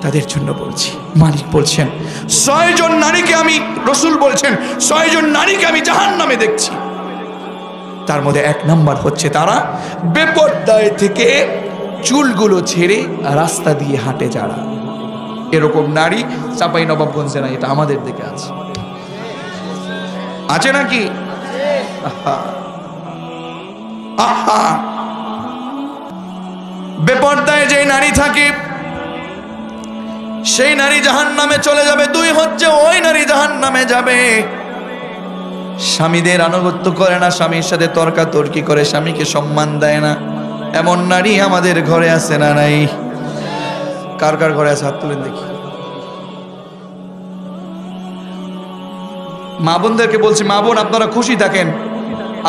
তাদের জন্য বলছি। মালিক বলছেন 6 জন নারীকে আমি, রাসূল বলছেন 6 জন নারীকে আমি জাহান্নামে দেখছি। তার মধ্যে 1 নাম্বার হচ্ছে তারা বেপরদায় থেকে চুলগুলো ছেড়ে রাস্তা দিয়ে হাঁটে যারা। এরকম নারী চাঁপাইনবাবগঞ্জে না, এটা আমাদের দিকে আছে। আছে নাকি? আহা, বেপরদায় যে নারী থাকে সেই নারী জাহান্নামে চলে যাবে। 2 হচ্ছে ওই নারী জাহান্নামে যাবে স্বামীদের আনুগত্য করে না, স্বামীর সাথে তর্কাতর্কি করে, স্বামীকে সম্মান দেয় না। এমন নারী আমাদের ঘরে আছে না নাই? কার কার ঘরে আছে হাত তুলেন দেখি। মা বোনদেরকে বলছি, মা বোন আপনারা খুশি থাকেন,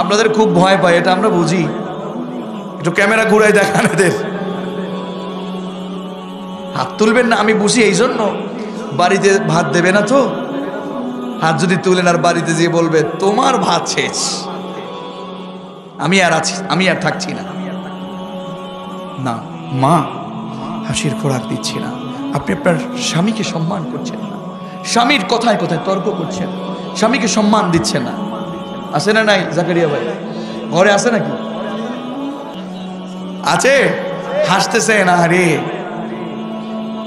আপনাদের খুব ভয় পায় এটা আমরা বুঝি, একটু ক্যামেরা ঘুরাই দেখান এদের। হাত তুলবেন না আমি বুঝি, এই জন্য বাড়িতে ভাত দেবে না তো হাত যদি তুলেন আর বাড়িতে যেয়ে বলবে তোমার ভাত শেষ, আমি আর আছি, আমি আর থাকছি না। না মা, হাসির খোরাক দিচ্ছি না, আপনি আপনার স্বামীকে সম্মান করছেন না, স্বামীর কথায় কথায় তর্ক করছেন, স্বামীকে সম্মান দিচ্ছেন না। আছে না নাই জাকারিয়া ভাই? ঘরে আছে নাকি? আছে? হাসতেছে না? আরে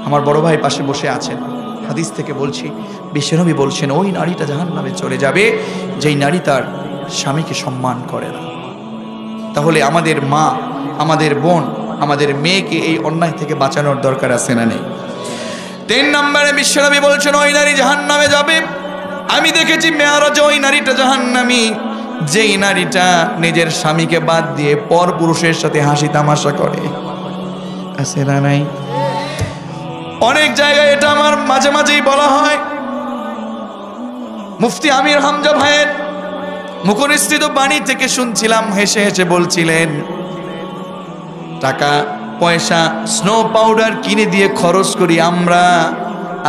আমার বড় ভাই পাশে বসে আছেন। হাদিস থেকে বলছি, বিশ্বনবী বলছেন ওই নারীটা জাহান্নামে চলে যাবে যেই নারী তার স্বামীকে সম্মান করে না। তাহলে আমাদের মা, আমাদের বোন, আমাদের মেয়েকে এই অন্যায় থেকে বাঁচানোর দরকার আছে না নেই? 3 নম্বরে বিশ্বনবী বলছেন ওই নারী জাহান্নামে যাবে। আমি দেখেছি মেয়ারাজে ওই নারীটা জাহান্নামী যেই নারীটা নিজের স্বামীকে বাদ দিয়ে পর পুরুষের সাথে হাসি তামাশা করে। আছে না নাই? অনেক জায়গায় এটা আমার মাঝে মাঝেই বলা হয়। মুফতি আমির হামজা ভাইয়ের মুখনিসৃত বাণী থেকে শুনছিলাম, হেসে হেসে বলছিলেন টাকা পয়সা স্নো পাউডার কিনে দিয়ে খরচ করি আমরা,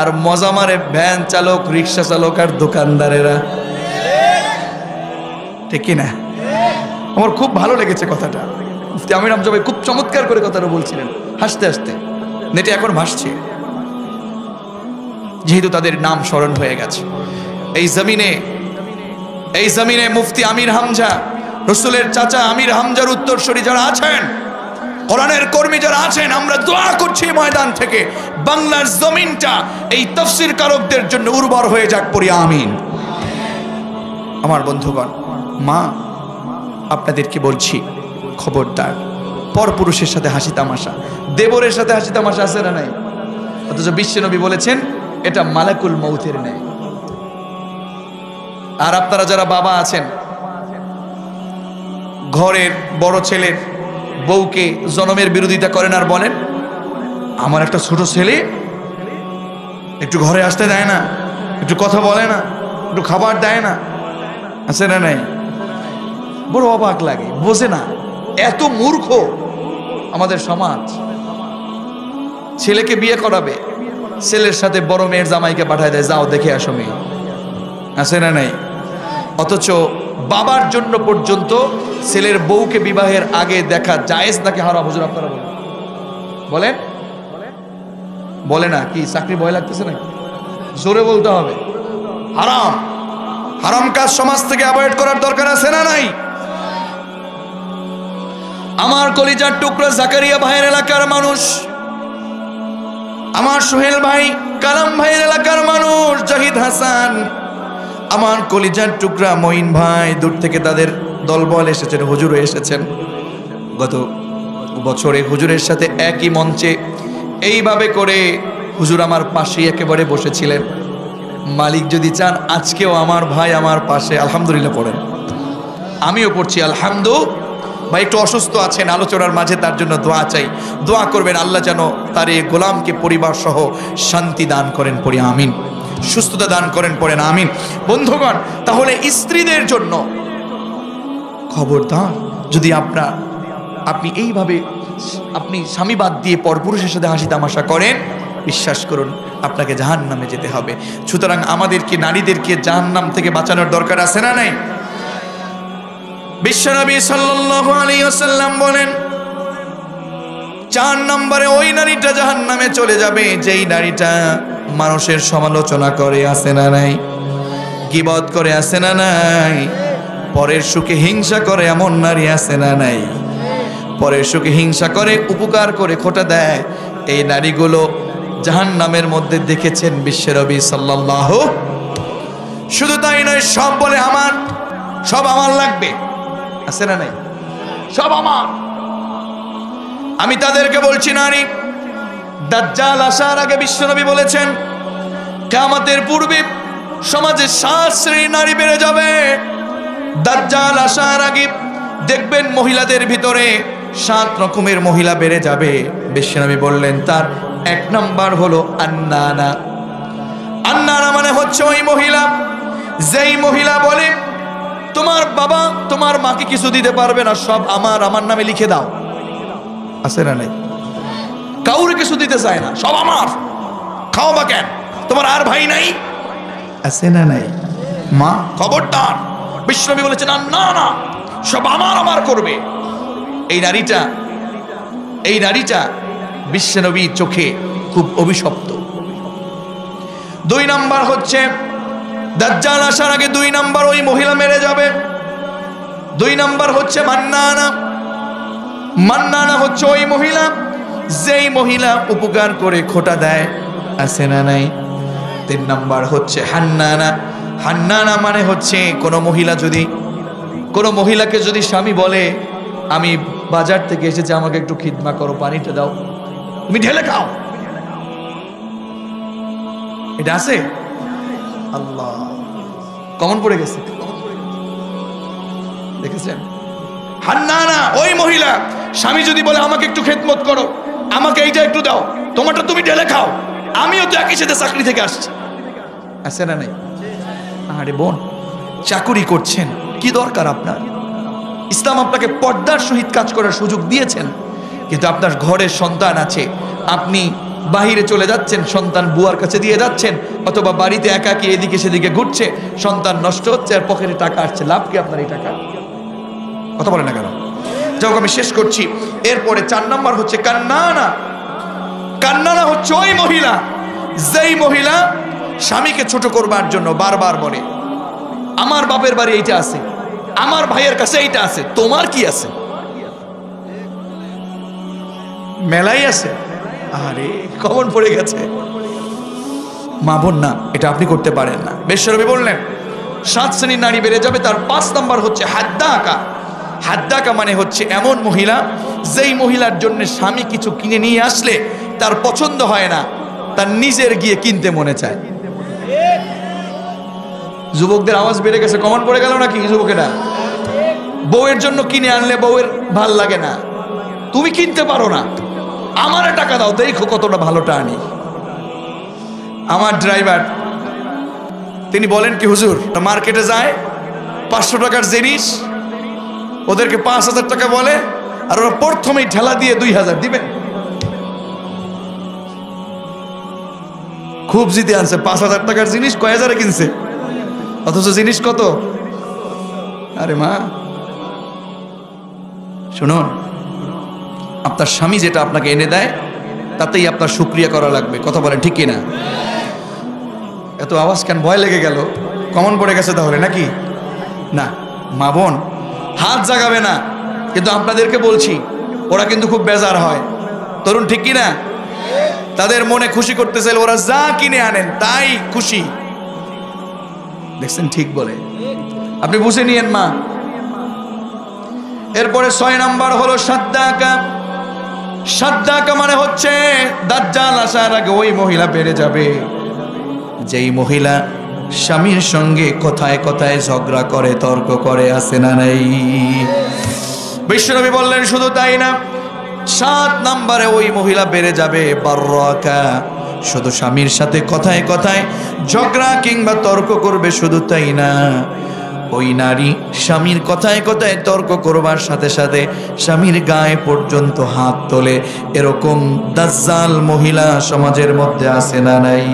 আর মজা মারে ভ্যান চালক, রিক্সা চালক আর দোকানদারেরা। ঠিক কিনা? আমার খুব ভালো লেগেছে কথাটা। মুফতি আমির হামজা ভাই খুব চমৎকার করে কথাটা বলছিলেন, হাসতে হাসতে। নেটে এখন ভাসছে, যেহেতু তাদের নাম স্মরণ হয়ে গেছে। এই জমিনে মুফতি আমির হামজা, রসুলের চাচা আমির হামজার উত্তরসূরি যারা আছেন, কোরআনের কর্মী যারা আছেন, আমরা দোয়া করছি ময়দান থেকে বাংলার জমিনটা এই তাফসীর কারকদের জন্য উর্বর হয়ে যাক, পড়ি আমিন। আমার বন্ধুগণ, মা আপনাদেরকে বলছি খবরদার, পরপুরুষের সাথে হাসি তামাশা, দেবরের সাথে হাসি তামাশা আছে না নাই? অথচ বিশ্বনবী বলেছেন এটা মালাকুল মউতের ন্যায়। আর আপনারা যারা বাবা আছেন, ঘরের বড় ছেলের বউকে জনমের বিরোধিতা করেন আর বলেন আমার একটা ছোট ছেলে একটু ঘরে আসতে দেয় না, একটু কথা বলে না, একটু খাবার দেয় না। আছে না নাই? বড় অবাক লাগে, বোঝে না এত মূর্খ আমাদের সমাজ। ছেলেকে বিয়ে করাবে, ছেলের সাথে বড় মেয়ের জামাইকে পাঠায় দেয়, যাও দেখে আসো মেয়ে। আছে না নাই? অথচ বাবার জন্য পর্যন্ত ছেলের বউকে বিবাহের আগে দেখা জায়েজ নাকি হারাম? হুজুর আপনারা বলেন, বলে না কি? চাকরি ভয় লাগতেছে না? জোরে বলতে হবে হারাম। হারাম কাজ সমাজ থেকে অ্যাভয়েড করার দরকার আছে না নাই? আমার কলিজার টুকরা জাকারিয়া ভাইয়ের এলাকার মানুষ, আমার সোহেল ভাই, কালাম ভাইয়ের এলাকার মানুষ, জাহিদ হাসান, আমার কলিজার টুকরা মঈন ভাই, দূর থেকে তাদের দলবল এসেছেন, হুজুরও এসেছেন। গত বছরে হুজুরের সাথে একই মঞ্চে এইভাবে করে হুজুর আমার পাশেই একেবারে বসেছিলেন। মালিক যদি চান আজকেও আমার ভাই আমার পাশে আলহামদুলিল্লাহ পড়েন, আমিও পড়ছি আলহামদুলিল্লাহ। ভাই একটু অসুস্থ আছেন, আলোচনার মাঝে তার জন্য দোয়া চাই, দোয়া করবেন আল্লাহ যেন তার এই গোলামকে পরিবার সহ শান্তি দান করেন, পড়ি আমিন। সুস্থতা দান করেন, পড়েন আমিন। বন্ধুগণ, তাহলে স্ত্রীদের জন্য খবরদার, যদি আপনি এইভাবে আপনি স্বামী বাদ দিয়ে পরপুরুষের সাথে হাসি তামাশা করেন, বিশ্বাস করুন আপনাকে জাহান্নামে যেতে হবে। সুতরাং আমাদেরকে, নারীদেরকে জাহান্নাম থেকে বাঁচানোর দরকার আছে না নাই? বিশ্বনবী সাল্লাল্লাহু আলাইহি ওয়াসাল্লাম বলেন 4 নম্বরে ওই নারীটা জাহান্নামে চলে যাবে যেই নারীটা মানুষের সমালোচনা করে, আছে না নাই? গীবত করে, আছে না নাই? পরের সুখে হিংসা করে, এমন নারী আছে না নাই? পরের সুখে হিংসা করে, উপকার করে, খোটা দেয়, এই নারীগুলো জাহান্নামের মধ্যে দেখেছেন বিশ্বনবী সাল্লাল্লাহু। শুধু তাই নয়, সব বলে আমার, সব আমার লাগবে, আছে না নাই? সব আমার। আমি তাদেরকে বলছি, নারী দাজ্জাল আসার আগে বিশ্বনবী বলেছেন কিয়ামতের পূর্বে সমাজে 7 শ্রেণীর নারী বেড়ে যাবে। দাজ্জাল আসার আগে দেখবেন মহিলাদের ভিতরে 7 রকমের মহিলা বেড়ে যাবে। বিশ্বনবী বললেন তার 1 নাম্বার হলো আন্নানা। আন্নানা মানে হচ্ছে ওই মহিলা, যেই মহিলা বলে তোমার বাবা তোমার মাকে কিছু দিতে পারবে না, সব আমার, আমার নামে লিখে দাও, আছে না নাই? কাউরে কিছু দিতে চায় না, সব আমার, খাও বা কেন, তোমার আর ভাই নাই, আছে না নাই? মা খবরদার, বিশ্বনবী বলেছেন না না, সব আমার আমার করবে। এই নারীটা বিশ্বনবী চোখে খুব অভিশপ্ত। 2 নাম্বার হচ্ছে দাজ্জাল আসার আগে 2 নাম্বার ওই মহিলা মেরে যাবে। 2 নাম্বার হচ্ছে মান্নানা। মান্নানা হচ্ছে ওই মহিলা, যেই মহিলা উপকার করে খোটা দেয়, আছে না নাই? 3 নাম্বার হচ্ছে হান্নানা। হান্নানা মানে হচ্ছে কোনো মহিলাকে যদি স্বামী বলে আমি বাজার থেকে এসেছি, আমাকে একটু খিদমা করো, পানিটা দাও, তুমি ঢেলে খাও, এটা আছে? আল্লাহ, কমন পড়ে গেছে, দেখেছেন? হান্নানা ওই মহিলা, স্বামী যদি বলে আমাকে একটু খেদমত করো, আমাকে এইটা একটু দাও, তোমারটা তুমি ঢেলে খাও, আমিও তো একই সাথে চাকরি থেকে আসছি, আছে না নাই? আরে বোন, চাকুরি করছেন, কি দরকার আপনার? ইসলাম আপনাকে পর্দার সহিত কাজ করার সুযোগ দিয়েছেন, কিন্তু আপনার ঘরের সন্তান আছে, আপনি বাহিরে চলে যাচ্ছেন, সন্তান বুয়ার কাছে দিয়ে যাচ্ছেন, অথবা বাড়িতে একাকী এদিকে সেদিকে ঘুরছে, সন্তান নষ্ট হচ্ছে আর পকেটে টাকা আসছে, লাভ কি আপনার এই টাকা? কথা বলে না কেন? যাও, আমি শেষ করছি। এরপরে 4 নাম্বার হচ্ছে কান্নানা। কান্নানা হচ্ছে ওই মহিলা, যেই মহিলা স্বামীকে ছোট করবার জন্য বারবার বলে আমার বাপের বাড়ি এইটা আছে, আমার ভাইয়ের কাছে এইটা আছে, তোমার কি আছে? মেলাই আছে। আরে কমন পড়ে গেছে। মা বোন না, এটা আপনি করতে পারেন না। বিশ্বনবী বললেন 7 শ্রেণীর নারী বেড়ে যাবে। তার 5 নাম্বার হচ্ছে হাদ্দাকা। হাদ্দাকা মানে হচ্ছে এমন মহিলা, যেই মহিলার জন্য স্বামী কিছু কিনে নিয়ে আসলে তার পছন্দ হয় না, তার নিজের গিয়ে কিনতে মনে চায়। যুবকদের আওয়াজ বেড়ে গেছে, কমন পড়ে গেল নাকি যুবকেরা? বউয়ের জন্য কিনে আনলে বউয়ের ভাল লাগে না, তুমি কিনতে পারো না, আমারে টাকা দাও, দেখো কতটা ভালোটা আনি। আমার ড্রাইভার তিনি বলেন কি, হুজুর মার্কেটে যায় 500 টাকার জিনিস, ওদেরকে 5000 টাকা বলে, আর ওরা প্রথমেই ঠেলা দিয়ে 2000 দিবেন। খুব জিতে আনছে, 5000 টাকার জিনিস কয় হাজারে কিনছে, অথচ জিনিস কত? আরে মা শুনুন, আপনার স্বামী যেটা আপনাকে এনে দেয় তাতেই আপনার শুকরিয়া করা লাগবে। কথা বলেন ঠিক কিনা? এত আওয়াজ কেন, ভয় লেগে গেল? কমন পড়ে গেছে তাহলে নাকি? না, মা বোন হাত জাগাবে না, কিন্তু আপনাদেরকে বলছি ওরা কিন্তু খুব বেজার হয়। তরুণ ঠিক কিনা? তাদের মনে খুশি করতে চাইলে ওরা যা কিনে আনেন তাই খুশি। দেখছেন, ঠিক বলে, আপনি বুঝে নিয়েন মা। এরপরে 6 নাম্বার হলো সাদ্দাকা। সাদ্দাকা মানে হচ্ছে দাজ্জাল আসার আগে ওই মহিলা বেড়ে যাবে, যেই মহিলা স্বামীর সঙ্গে কথায় কথায় ঝগড়া করে, তর্ক করে, আছে না নাই? বিশ্বনবী বললেন শুধু তাই না, 7 নাম্বারে ওই মহিলা বেড়ে যাবে বাররাকা। শুধু স্বামীর সাথে কথায় কথায় ঝগড়া কিংবা তর্ক করবে, শুধু তাই না, ওই নারী স্বামীর কথায় কথায় তর্ক করবার সাথে সাথে স্বামীর গায়ে পর্যন্ত হাত তোলে। এরকম দাজ্জাল মহিলা সমাজের মধ্যে আছে না নাই?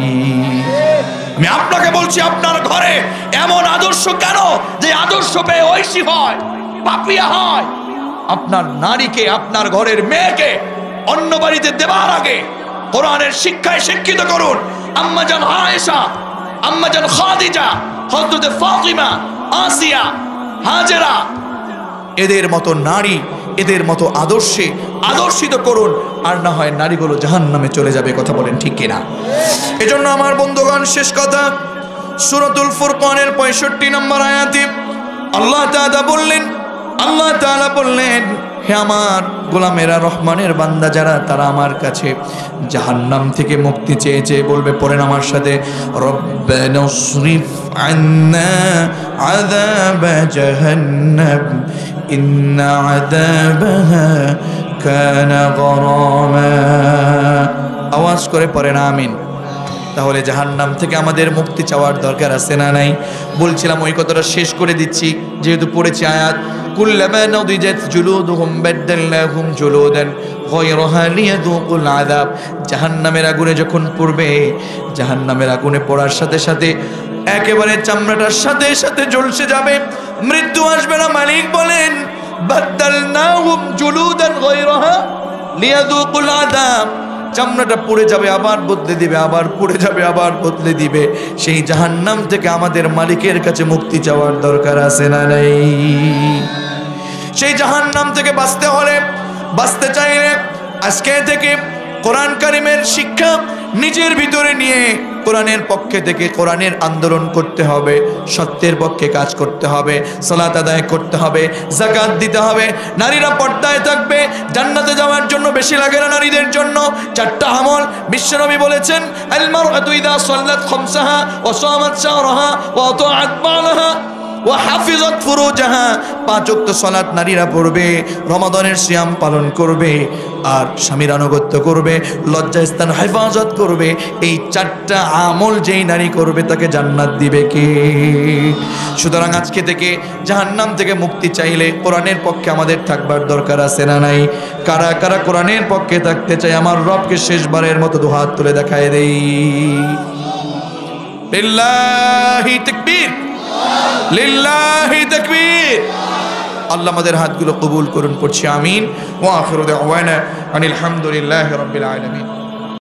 আমি আপনাকে বলছি, আপনার ঘরে এমন আদর্শ কেন যে আদর্শ পেয়ে ঐশী হয়, পাপিয়া হয়? আপনার নারীকে, আপনার ঘরের মেয়েকে অন্য বাড়িতে দেবার আগে কোরআনের শিক্ষায় শিক্ষিত করুন। আম্মাজান আয়েশা, আম্মাজান খাদিজা, হযরত ফাতিমা, আসিয়া, হাজেরা, এদের মতো নারী, এদের মতো আদর্শে আদর্শিত করুন, আর না হয় নারীগুলো জাহান্নামে চলে যাবে। কথা বলেন ঠিক কিনা? এজন্য আমার বন্ধুগণ, শেষ কথা, সূরাতুল ফুরকানের 65 নম্বর আয়াতে আল্লাহ তাআলা বললেন, হে আমার গোলামেরা, রহমানের বান্দা যারা, তারা আমার কাছে জাহান্নাম থেকে মুক্তি চেয়েছে, বলবে, পড়েন আমার সাথে, রব্বানাসরিফ আন্না আযাব জাহান্নাম ইন্না আযাবাহা কানা গরামা। আওয়াজ করে পড়েন আমিন। তাহলে জাহান্নাম থেকে আমাদের মুক্তি চাওয়ার দরকার আছে না নাই? বলছিলাম ওই কথাটা শেষ করে দিচ্ছি, যেহেতু পড়েছি আয়াত, কুল্লামা নাদিজাত জুলুদুহুম বাদদালনাহুম জুলুদান গায়রাহা লিয়াযুকুল আযাব। জাহান্নামের আগুনে যখন পড়বে, জাহান্নামের আগুনে পড়ার সাথে সাথে একেবারে চামড়াটার সাথে সাথে জ্বলসে যাবে, মৃত্যু আসবে না। মালিক বলেন, বাদদালনাহুম জুলুদান গায়রাহা লিয়াযুকুল আযাব। চামড়াটা পুড়ে যাবে, আবার বদলে দিবে, আবার পুড়ে যাবে, আবার বদলে দিবে। সেই জাহান্নাম থেকে আমাদের মালিকের কাছে মুক্তি চাওয়ার দরকার আছে না নাই? সেই জাহান্নাম থেকে বাঁচতে হলে, বাঁচতে চাইলে আজকে থেকে কোরআন কারিমের শিক্ষা নিজের ভিতরে নিয়ে কোরআনের পক্ষে থেকে কোরআনের আন্দোলন করতে হবে, সত্যের পক্ষে কাজ করতে হবে, সালাত আদায় করতে হবে, যাকাত দিতে হবে। নারীরা পর্দায় থাকবে, জান্নাতে যাওয়ার জন্য বেশি লাগে না নারীদের জন্য 4টা আমল। বিশ্বনবী বলেছেন, আল মারআতু ইযা সাল্লাত খামসাহা ওয়া সামাত শাহরাহা ওয়া আতাআত বালাহা ওয়া হাফিজাত ফুরুজাহা। 5 ওয়াক্ত সালাত নারীরা পড়বে, রমাদানের সিয়াম পালন করবে, আর স্বামীর আনুগত্য করবে, লজ্জাস্থান হেফাজত করবে। এই 4টা আমল যেই নারী করবে তাকে জান্নাত দিবে কে? সুতরাং আজকে থেকে জাহান্নাম থেকে মুক্তি চাইলে কোরআনের পক্ষে আমাদের থাকবার দরকার আছে না নাই? কারা কারা কোরআনের পক্ষে থাকতে চাই আমার রবকে শেষবারের মতো দুহাত তুলে দেখায় দেই। লিল্লাহি তাকবীর, লিল্লাহি তাকবীর। আল্লাহ আমাদের হাতগুলো কবুল করুন, পড়ছি আমিন। ওয়া আখিরু দাওয়ানা আনিল হামদুলিল্লাহি রাব্বিল আলামিন।